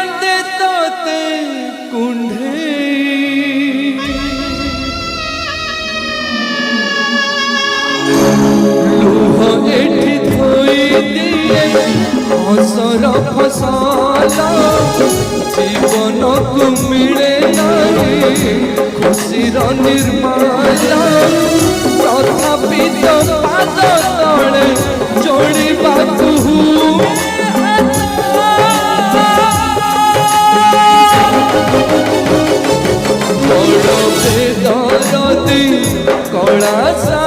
कांदे तोते कुंढे लुह एठी धोई दिए हसर फसाला जीवन को मिले नहीं खुशीर निर्माला तथापि तो पाद तले जोड़िबा बड़ बेदरदी कला